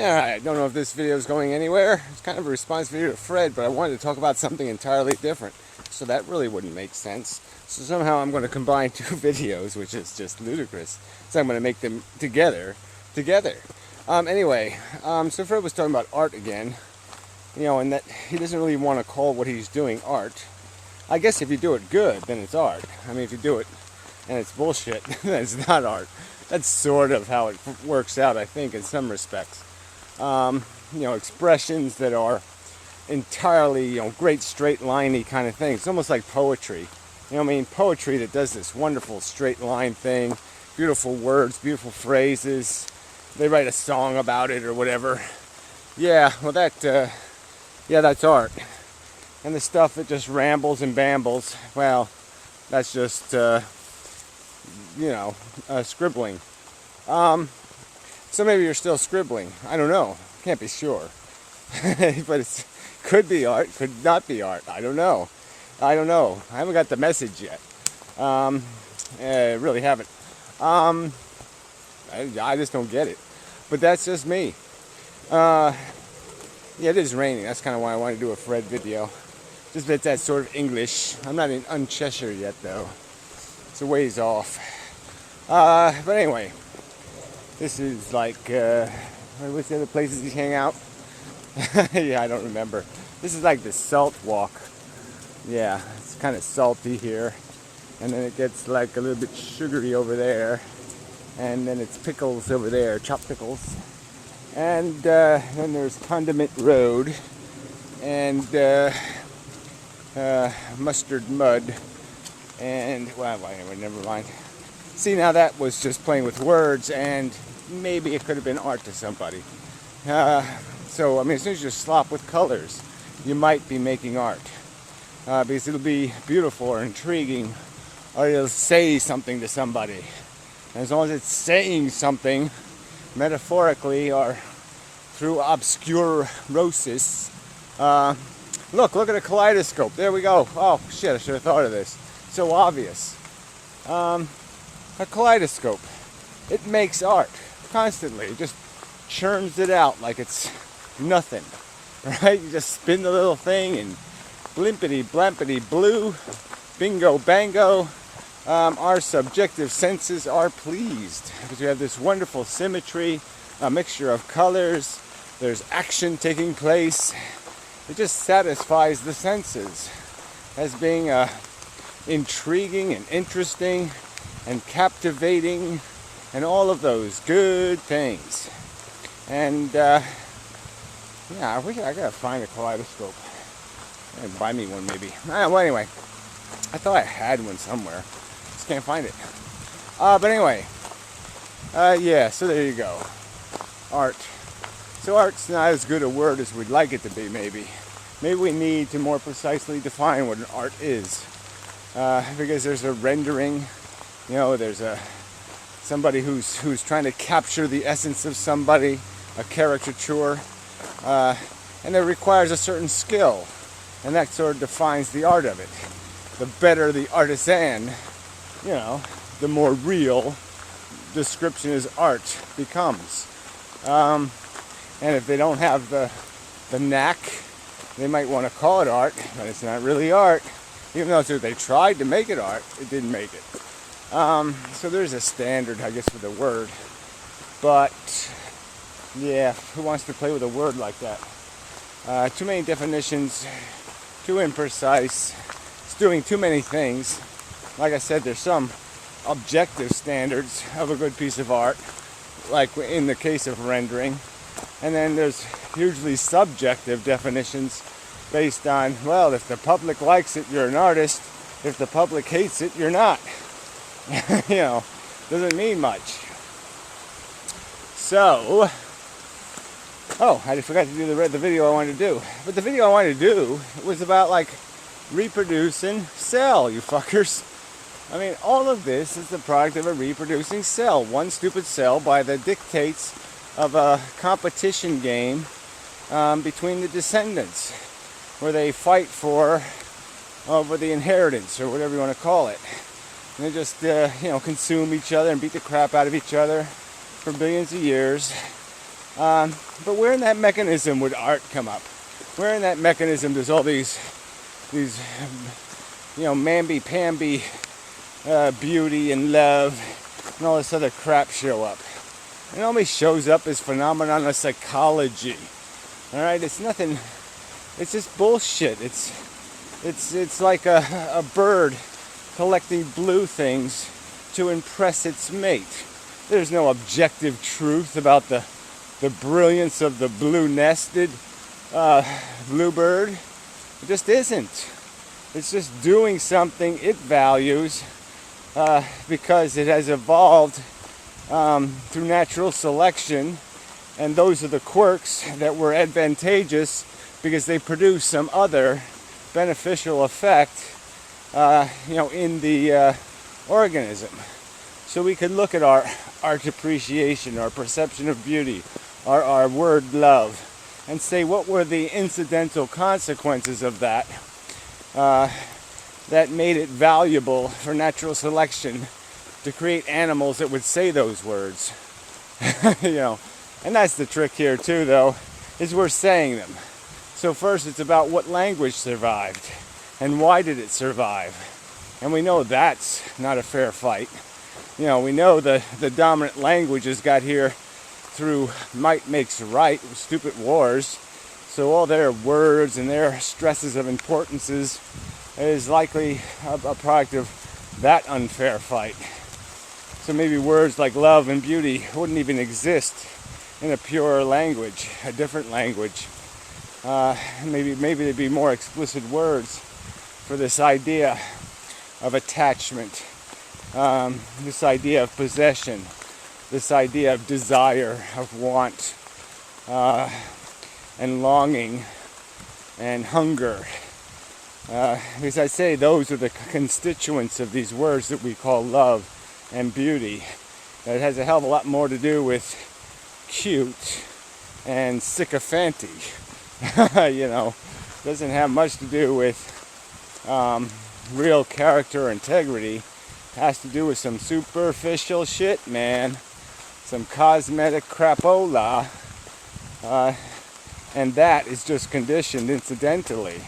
Yeah, I don't know if this video is going anywhere. It's kind of a response video to Fred, but I wanted to talk about something entirely different. So that really wouldn't make sense. So somehow I'm going to combine two videos, which is just ludicrous. So I'm going to make them together. Anyway, so Fred was talking about art again. You know, and that he doesn't really want to call what he's doing art. I guess if you do it good, then it's art. I mean, if you do it and it's bullshit, then it's not art. That's sort of how it works out, I think, in some respects. You know, expressions that are entirely, you know, great straight liney kind of things. It's almost like poetry. You know what I mean? Poetry that does this wonderful straight line thing, beautiful words, beautiful phrases. They write a song about it or whatever. Yeah, well that's art. And the stuff that just rambles and bambles, well, that's just, scribbling. So maybe you're still scribbling. I don't know. Can't be sure. But it could be art, could not be art. I don't know. I haven't got the message yet. I really haven't. I just don't get it. But that's just me. Yeah, it is raining. That's kind of why I want to do a Fred video. Just that that's sort of English. I'm not in Uncheshire yet, though. It's a ways off. But anyway, this is like, what's the other places you hang out? Yeah, I don't remember. This is like the Salt Walk. Yeah, it's kind of salty here. And then it gets like a little bit sugary over there. And then it's pickles over there, chopped pickles. And then there's Condiment Road. And mustard mud. And, well, anyway, never mind. See, now that was just playing with words, and maybe it could have been art to somebody. So, I mean, as soon as you slop with colors, you might be making art. Because it'll be beautiful or intriguing, or it'll say something to somebody. And as long as it's saying something, metaphorically or through obscurosis, look at a kaleidoscope. There we go. Oh, shit, I should have thought of this. So obvious. A kaleidoscope. It makes art constantly. It just churns it out like it's nothing. Right? You just spin the little thing and blimpity blampity blue. Bingo bango. Our subjective senses are pleased because we have this wonderful symmetry, a mixture of colors. There's action taking place. It just satisfies the senses as being intriguing and interesting and captivating and all of those good things. And yeah, I gotta find a kaleidoscope and buy me one maybe. Well, anyway, I thought I had one somewhere. Just can't find it. But anyway, yeah, so there you go. Art. So art's not as good a word as we'd like it to be, maybe. Maybe we need to more precisely define what an art is. Because there's a rendering, you know, there's somebody who's trying to capture the essence of somebody, a caricature, and it requires a certain skill, and that sort of defines the art of it. The better the artisan, you know, the more real description as art becomes. And if they don't have the knack, they might want to call it art, but it's not really art. Even though they tried to make it art, it didn't make it. So there's a standard, I guess, for the word. But, yeah, who wants to play with a word like that? Too many definitions, too imprecise. It's doing too many things. Like I said, there's some objective standards of a good piece of art, like in the case of rendering. And then there's hugely subjective definitions based on, well, if the public likes it, you're an artist. If the public hates it, you're not. You know, doesn't mean much. So, oh, I just forgot to do the video I wanted to do. But the video I wanted to do was about, like, reproduce and sell, you fuckers. I mean, all of this is the product of a reproducing cell. One stupid cell by the dictates of a competition game between the descendants, where they fight for the inheritance, or whatever you want to call it. And they just, consume each other and beat the crap out of each other for billions of years. But where in that mechanism would art come up? Where in that mechanism does all these mamby-pamby beauty and love and all this other crap show up? It only shows up as phenomenon of psychology. All right, it's nothing. It's just bullshit. It's like a bird collecting blue things to impress its mate. There's no objective truth about the brilliance of the blue-nested bluebird. It just isn't. It's just doing something it values because it has evolved through natural selection, and those are the quirks that were advantageous because they produce some other beneficial effect in the organism. So we could look at our art appreciation, our perception of beauty, our word love, and say what were the incidental consequences of that that made it valuable for natural selection to create animals that would say those words. And that's the trick here too, though, is we're saying them. So first it's about what language survived and why did it survive. And we know that's not a fair fight. We know the dominant languages got here through might makes right, stupid wars. So all their words and their stresses of importances is likely a product of that unfair fight. So maybe words like love and beauty wouldn't even exist in a purer language, a different language. Maybe they'd be more explicit words for this idea of attachment, this idea of possession, this idea of desire, of want, and longing, and hunger. Because I say those are the constituents of these words that we call love and beauty. It has a hell of a lot more to do with cute and sycophanty. Doesn't have much to do with real character integrity. It has to do with some superficial shit, man. Some cosmetic crapola. And that is just conditioned incidentally.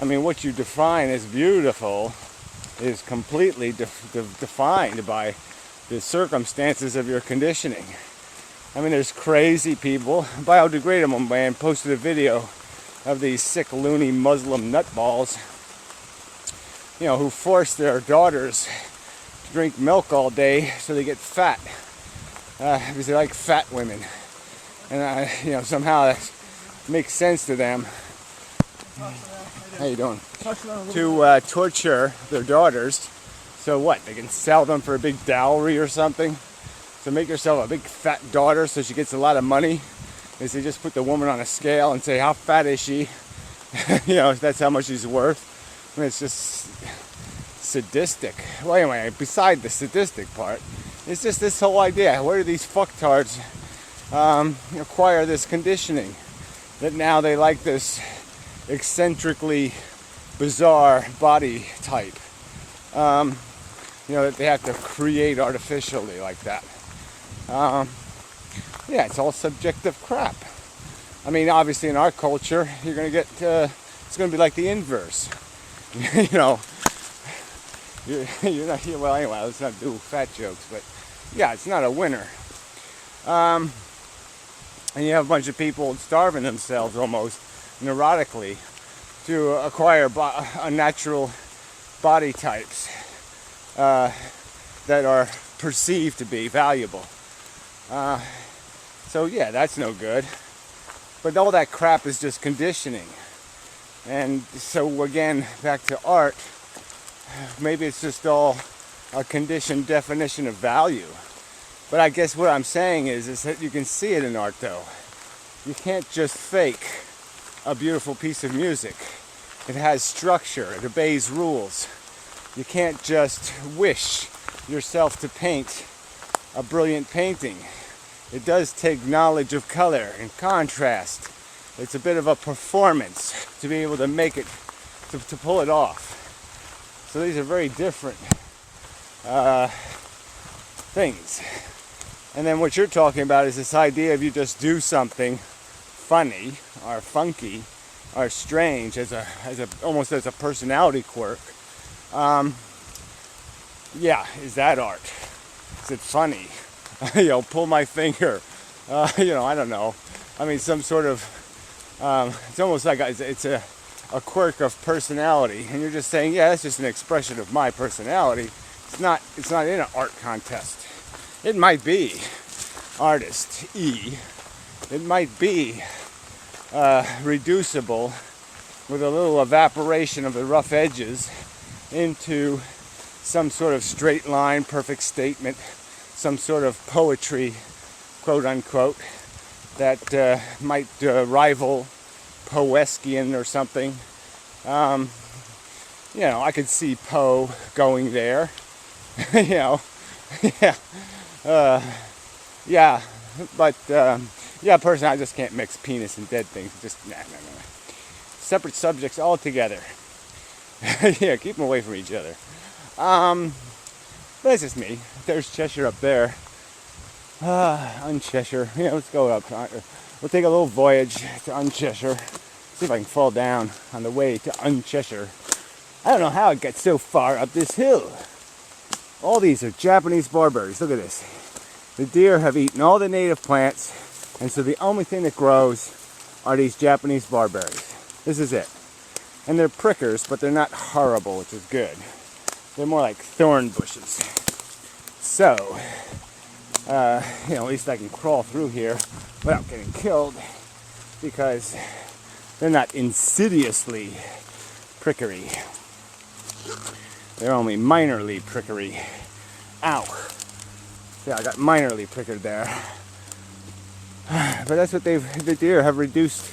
I mean, what you define as beautiful is completely defined by the circumstances of your conditioning. I mean, there's crazy people. Biodegradable Man posted a video of these sick, loony Muslim nutballs, who force their daughters to drink milk all day so they get fat, because they like fat women. And, somehow that makes sense to them. How you doing? To torture their daughters. So what? They can sell them for a big dowry or something? So make yourself a big fat daughter so she gets a lot of money. Is they just put the woman on a scale and say, how fat is she? That's how much she's worth. I mean, it's just sadistic. Well, anyway, beside the sadistic part, it's just this whole idea. Where do these fucktards acquire this conditioning? That now they like this eccentrically bizarre body type. That they have to create artificially like that. It's all subjective crap. I mean, obviously in our culture, you're going to get, it's going to be like the inverse. You're not here. Well, anyway, let's not do fat jokes, but yeah, it's not a winner. And you have a bunch of people starving themselves almost neurotically to acquire natural body types that are perceived to be valuable. So yeah, that's no good. But all that crap is just conditioning. And so again, back to art, maybe it's just all a conditioned definition of value. But I guess what I'm saying is that you can see it in art though. You can't just fake a beautiful piece of music. It has structure, it obeys rules. You can't just wish yourself to paint a brilliant painting. It does take knowledge of color and contrast. It's a bit of a performance to be able to make it, to pull it off. So these are very different things. And then what you're talking about is this idea of you just do something funny or funky or strange as a almost as a personality quirk. Yeah, is that art? Is it funny? Pull my finger. I don't know. I mean, some sort of. It's almost like it's a quirk of personality, and you're just saying, yeah, that's just an expression of my personality. It's not in an art contest. It might be artist E. It might be reducible with a little evaporation of the rough edges into some sort of straight line, perfect statement, some sort of poetry, quote unquote, that might rival Poeskian or something. I could see Poe going there. Yeah. But personally, I just can't mix penis and dead things. Just nah. Separate subjects altogether. Yeah, keep them away from each other. That's just me. There's Cheshire up there. Uncheshire. Yeah, let's go up. We'll take a little voyage to Uncheshire. See if I can fall down on the way to Uncheshire. I don't know how it gets so far up this hill. All these are Japanese barberries. Look at this. The deer have eaten all the native plants, and so the only thing that grows are these Japanese barberries. This is it. And they're prickers, but they're not horrible, which is good. They're more like thorn bushes. So, at least I can crawl through here without getting killed, because they're not insidiously prickery. They're only minorly prickery. Ow. Yeah, I got minorly prickered there. But that's what the deer have reduced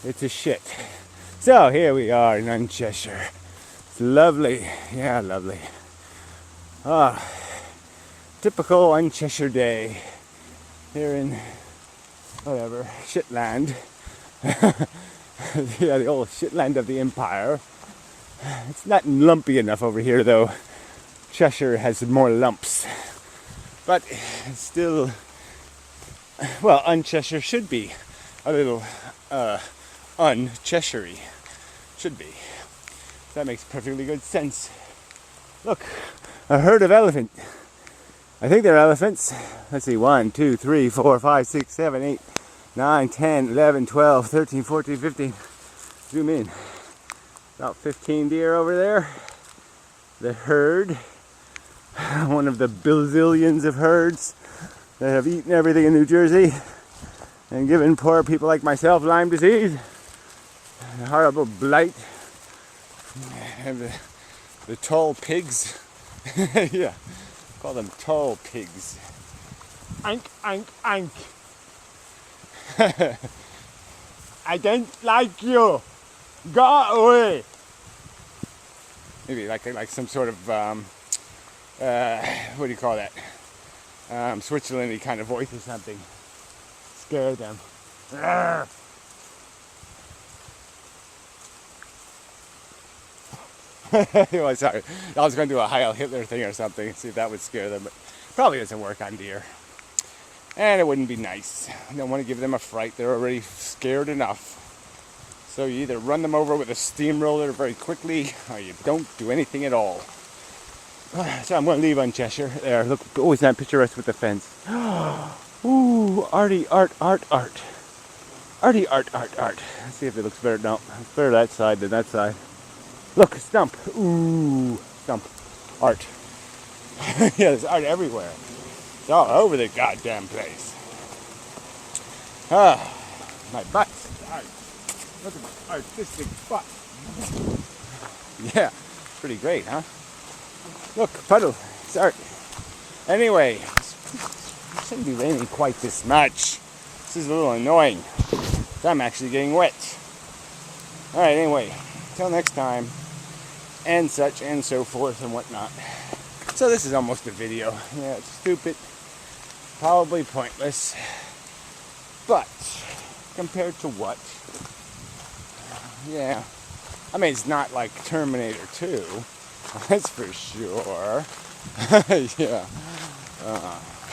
it to shit. So here we are in Uncheshire. It's lovely. Yeah, lovely. Typical Uncheshire day here in whatever, Shitland. Yeah, the old Shitland of the Empire. It's not lumpy enough over here, though. Cheshire has more lumps. But it's still, Uncheshire should be a little un-Cheshire-y. Should be. That makes perfectly good sense. Look, a herd of elephant. I think they're elephants. Let's see, 1, 2, 3, 4, 5, 6, 7, 8, 9, 10, 11, 12, 13, 14, 15. Zoom in. About 15 deer over there. The herd. One of the bazillions of herds that have eaten everything in New Jersey and given poor people like myself Lyme disease. A horrible blight. And the tall pigs. Yeah. Call them tall pigs. Ank, ank, ank. I don't like you. Go away. Maybe like some sort of what do you call that? Switzerlandy kind of voice or something. Scare them. Oh, sorry. I was going to do a Heil Hitler thing or something, see if that would scare them, but probably doesn't work on deer. And it wouldn't be nice. I don't want to give them a fright. They're already scared enough. So you either run them over with a steamroller very quickly, or you don't do anything at all. So I'm going to leave Uncheshire. There, look, always that picturesque with the fence. Ooh, arty, art. Arty, art. Let's see if it looks better. No, it's better that side than that side. Look, stump. Ooh, stump. Art. Yeah, there's art everywhere. It's all over the goddamn place. My butt. Art. Look at my artistic butt. Yeah, pretty great, huh? Look, puddle. It's art. Anyway, it shouldn't be raining quite this much. This is a little annoying. I'm actually getting wet. Alright, anyway, till next time. And such and so forth and whatnot. So this is almost a video. Yeah, it's stupid. Probably pointless. But, compared to what? Yeah. I mean, it's not like Terminator 2. That's for sure. Yeah.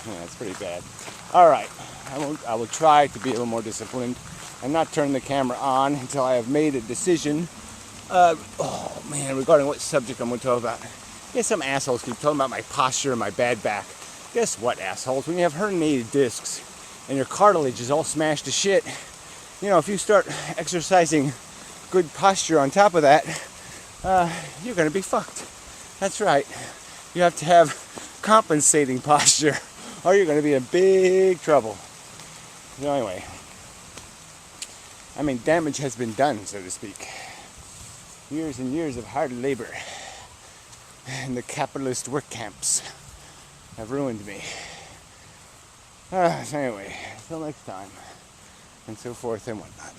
Yeah, it's pretty bad. All right, I will try to be a little more disciplined and not turn the camera on until I have made a decision. Oh man, regarding what subject I'm going to talk about. Yeah, some assholes keep talking about my posture and my bad back. Guess what, assholes? When you have herniated discs and your cartilage is all smashed to shit, you know, if you start exercising good posture on top of that, you're going to be fucked. That's right. You have to have compensating posture, or you're going to be in big trouble. So anyway, I mean, damage has been done, so to speak. Years and years of hard labor in the capitalist work camps have ruined me. So anyway, until next time, and so forth and whatnot.